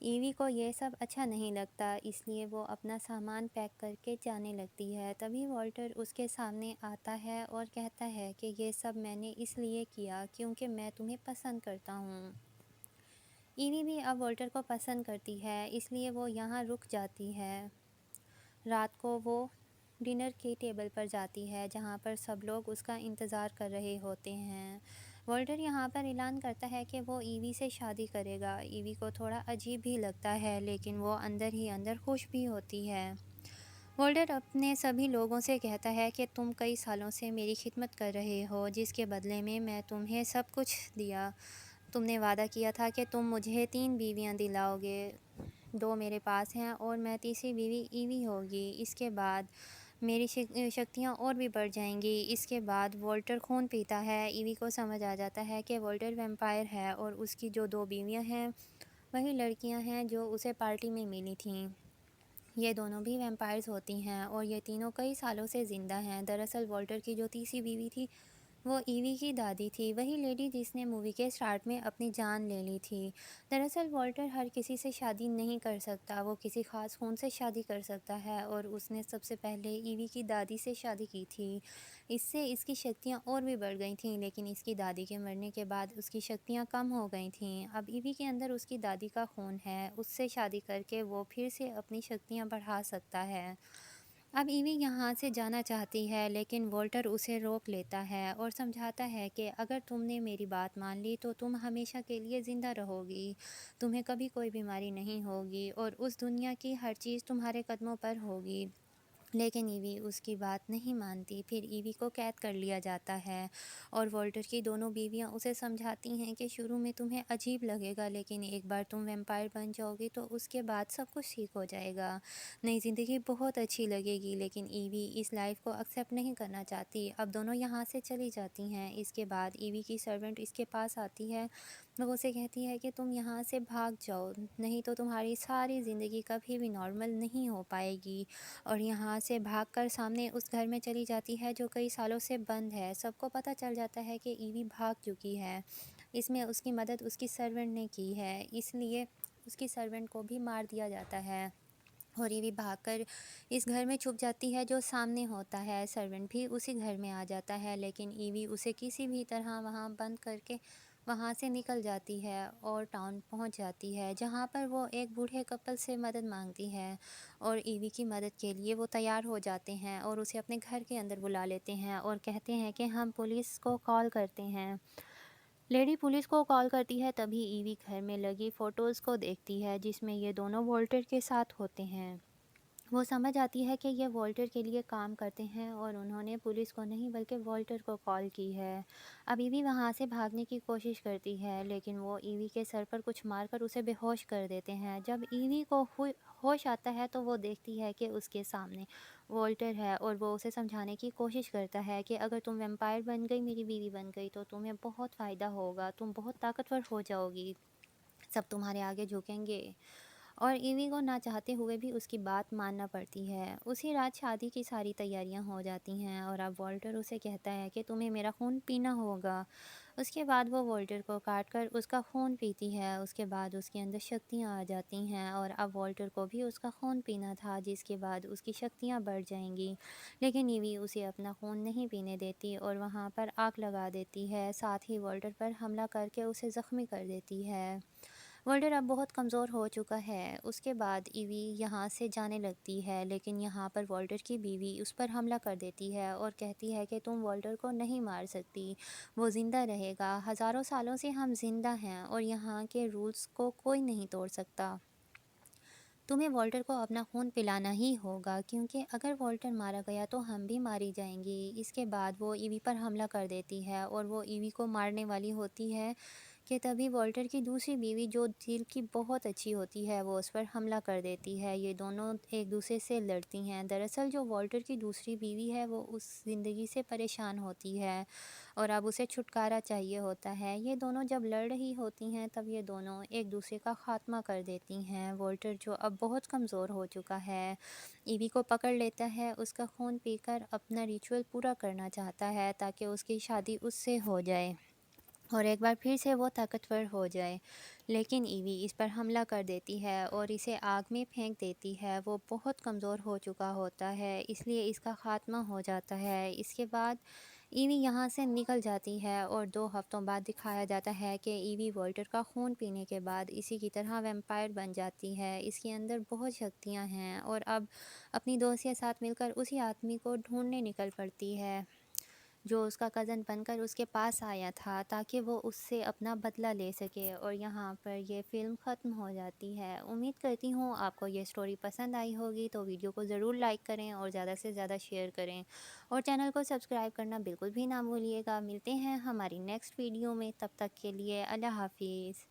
ایوی کو یہ سب اچھا نہیں لگتا، اس لیے وہ اپنا سامان پیک کر کے جانے لگتی ہے۔ تبھی والٹر اس کے سامنے آتا ہے اور کہتا ہے کہ یہ سب میں نے اس لیے کیا کیونکہ میں تمہیں پسند کرتا ہوں۔ ایوی بھی اب والٹر کو پسند کرتی ہے، اس لیے وہ یہاں رک جاتی ہے۔ رات کو وہ ڈنر کے ٹیبل پر جاتی ہے جہاں پر سب لوگ اس کا انتظار کر رہے ہوتے ہیں۔ والٹر یہاں پر اعلان کرتا ہے کہ وہ ایوی سے شادی کرے گا۔ ایوی کو تھوڑا عجیب بھی لگتا ہے لیکن وہ اندر ہی اندر خوش بھی ہوتی ہے۔ والٹر اپنے سبھی لوگوں سے کہتا ہے کہ تم کئی سالوں سے میری خدمت کر رہے ہو، جس کے بدلے میں تمہیں سب کچھ دیا۔ تم نے وعدہ کیا تھا کہ تم مجھے 3 بیویاں دلاؤ گے، 2 میرے پاس ہیں اور میں تیسری بیوی ایوی ہوگی۔ اس کے بعد میری شکتیاں اور بھی بڑھ جائیں گی۔ اس کے بعد والٹر خون پیتا ہے۔ ایوی کو سمجھ آ جاتا ہے کہ والٹر ویمپائر ہے اور اس کی جو 2 بیویاں ہیں وہی لڑکیاں ہیں جو اسے پارٹی میں ملی تھیں۔ یہ دونوں بھی ویمپائرز ہوتی ہیں اور یہ تینوں کئی سالوں سے زندہ ہیں۔ دراصل والٹر کی جو تیسری بیوی تھی وہ ایوی کی دادی تھی، وہی لیڈی جس نے مووی کے سٹارٹ میں اپنی جان لے لی تھی۔ دراصل والٹر ہر کسی سے شادی نہیں کر سکتا، وہ کسی خاص خون سے شادی کر سکتا ہے اور اس نے سب سے پہلے ایوی کی دادی سے شادی کی تھی۔ اس سے اس کی شکتیاں اور بھی بڑھ گئی تھیں، لیکن اس کی دادی کے مرنے کے بعد اس کی شکتیاں کم ہو گئی تھیں۔ اب ایوی کے اندر اس کی دادی کا خون ہے، اس سے شادی کر کے وہ پھر سے اپنی شکتیاں بڑھا سکتا ہے۔ اب ایوی یہاں سے جانا چاہتی ہے لیکن والٹر اسے روک لیتا ہے اور سمجھاتا ہے کہ اگر تم نے میری بات مان لی تو تم ہمیشہ کے لیے زندہ رہو گی، تمہیں کبھی کوئی بیماری نہیں ہوگی اور اس دنیا کی ہر چیز تمہارے قدموں پر ہوگی۔ لیکن ایوی اس کی بات نہیں مانتی۔ پھر ایوی کو قید کر لیا جاتا ہے اور والٹر کی دونوں بیویاں اسے سمجھاتی ہیں کہ شروع میں تمہیں عجیب لگے گا لیکن ایک بار تم ویمپائر بن جاؤ گی تو اس کے بعد سب کچھ ٹھیک ہو جائے گا، نئی زندگی بہت اچھی لگے گی۔ لیکن ایوی اس لائف کو ایکسیپٹ نہیں کرنا چاہتی۔ اب دونوں یہاں سے چلی جاتی ہیں۔ اس کے بعد ایوی کی سرونٹ اس کے پاس آتی ہے، وہ اسے کہتی ہے کہ تم یہاں سے بھاگ جاؤ، نہیں تو تمہاری ساری زندگی کبھی بھی نارمل نہیں ہو پائے گی۔ اور یہاں سے بھاگ کر سامنے اس گھر میں چلی جاتی ہے جو کئی سالوں سے بند ہے۔ سب کو پتہ چل جاتا ہے کہ ایوی بھاگ چکی ہے، اس میں اس کی مدد اس کی سرونٹ نے کی ہے، اس لیے اس کی سرونٹ کو بھی مار دیا جاتا ہے اور ایوی بھاگ کر اس گھر میں چھپ جاتی ہے جو سامنے ہوتا ہے۔ سرونٹ بھی اسی گھر میں آ جاتا ہے لیکن ایوی اسے کسی بھی طرح وہاں بند کر کے وہاں سے نکل جاتی ہے اور ٹاؤن پہنچ جاتی ہے جہاں پر وہ ایک بوڑھے کپل سے مدد مانگتی ہے اور ایوی کی مدد کے لیے وہ تیار ہو جاتے ہیں اور اسے اپنے گھر کے اندر بلا لیتے ہیں اور کہتے ہیں کہ ہم پولیس کو کال کرتے ہیں۔ لیڈی پولیس کو کال کرتی ہے، تبھی ایوی گھر میں لگی فوٹوز کو دیکھتی ہے جس میں یہ دونوں والٹر کے ساتھ ہوتے ہیں۔ وہ سمجھ آتی ہے کہ یہ والٹر کے لیے کام کرتے ہیں اور انہوں نے پولیس کو نہیں بلکہ والٹر کو کال کی ہے۔ اب ایوی وہاں سے بھاگنے کی کوشش کرتی ہے لیکن وہ ایوی کے سر پر کچھ مار کر اسے بے ہوش کر دیتے ہیں۔ جب ایوی کو ہوش آتا ہے تو وہ دیکھتی ہے کہ اس کے سامنے والٹر ہے اور وہ اسے سمجھانے کی کوشش کرتا ہے کہ اگر تم ویمپائر بن گئی، میری بیوی بن گئی تو تمہیں بہت فائدہ ہوگا، تم بہت طاقتور ہو جاؤ گی، سب تمہارے آگے جھکیں گے۔ اور ایوی کو نہ چاہتے ہوئے بھی اس کی بات ماننا پڑتی ہے۔ اسی رات شادی کی ساری تیاریاں ہو جاتی ہیں اور اب والٹر اسے کہتا ہے کہ تمہیں میرا خون پینا ہوگا۔ اس کے بعد وہ والٹر کو کاٹ کر اس کا خون پیتی ہے۔ اس کے بعد اس کے اندر شکتیاں آ جاتی ہیں اور اب والٹر کو بھی اس کا خون پینا تھا جس کے بعد اس کی شکتیاں بڑھ جائیں گی، لیکن ایوی اسے اپنا خون نہیں پینے دیتی اور وہاں پر آگ لگا دیتی ہے، ساتھ ہی والٹر پر حملہ کر کے اسے زخمی کر دیتی ہے۔ والٹر اب بہت کمزور ہو چکا ہے۔ اس کے بعد ایوی یہاں سے جانے لگتی ہے لیکن یہاں پر والٹر کی بیوی اس پر حملہ کر دیتی ہے اور کہتی ہے کہ تم والٹر کو نہیں مار سکتی، وہ زندہ رہے گا، ہزاروں سالوں سے ہم زندہ ہیں اور یہاں کے رولز کو کوئی نہیں توڑ سکتا، تمہیں والٹر کو اپنا خون پلانا ہی ہوگا کیونکہ اگر والٹر مارا گیا تو ہم بھی ماری جائیں گی۔ اس کے بعد وہ ایوی پر حملہ کر دیتی ہے اور وہ ایوی کو مارنے والی ہوتی ہے کہ تبھی والٹر کی دوسری بیوی جو دل کی بہت اچھی ہوتی ہے وہ اس پر حملہ کر دیتی ہے۔ یہ دونوں ایک دوسرے سے لڑتی ہیں۔ دراصل جو والٹر کی دوسری بیوی ہے وہ اس زندگی سے پریشان ہوتی ہے اور اب اسے چھٹکارا چاہیے ہوتا ہے۔ یہ دونوں جب لڑ رہی ہوتی ہیں تب یہ دونوں ایک دوسرے کا خاتمہ کر دیتی ہیں۔ والٹر جو اب بہت کمزور ہو چکا ہے ایوی کو پکڑ لیتا ہے، اس کا خون پی کر اپنا ریچول پورا کرنا چاہتا ہے تاکہ اس کی شادی اس سے ہو جائے۔ اور ایک بار پھر سے وہ طاقتور ہو جائے، لیکن ایوی اس پر حملہ کر دیتی ہے اور اسے آگ میں پھینک دیتی ہے۔ وہ بہت کمزور ہو چکا ہوتا ہے، اس لیے اس کا خاتمہ ہو جاتا ہے۔ اس کے بعد ایوی یہاں سے نکل جاتی ہے اور 2 ہفتوں بعد دکھایا جاتا ہے کہ ایوی والٹر کا خون پینے کے بعد اسی کی طرح ویمپائر بن جاتی ہے۔ اس کے اندر بہت شکتیاں ہیں اور اب اپنی دوست کے ساتھ مل کر اسی آدمی کو ڈھونڈنے نکل پڑتی ہے جو اس کا کزن بن کر اس کے پاس آیا تھا، تاکہ وہ اس سے اپنا بدلہ لے سکے۔ اور یہاں پر یہ فلم ختم ہو جاتی ہے۔ امید کرتی ہوں آپ کو یہ سٹوری پسند آئی ہوگی، تو ویڈیو کو ضرور لائک کریں اور زیادہ سے زیادہ شیئر کریں اور چینل کو سبسکرائب کرنا بالکل بھی نہ بھولیے گا۔ ملتے ہیں ہماری نیکسٹ ویڈیو میں، تب تک کے لیے اللہ حافظ۔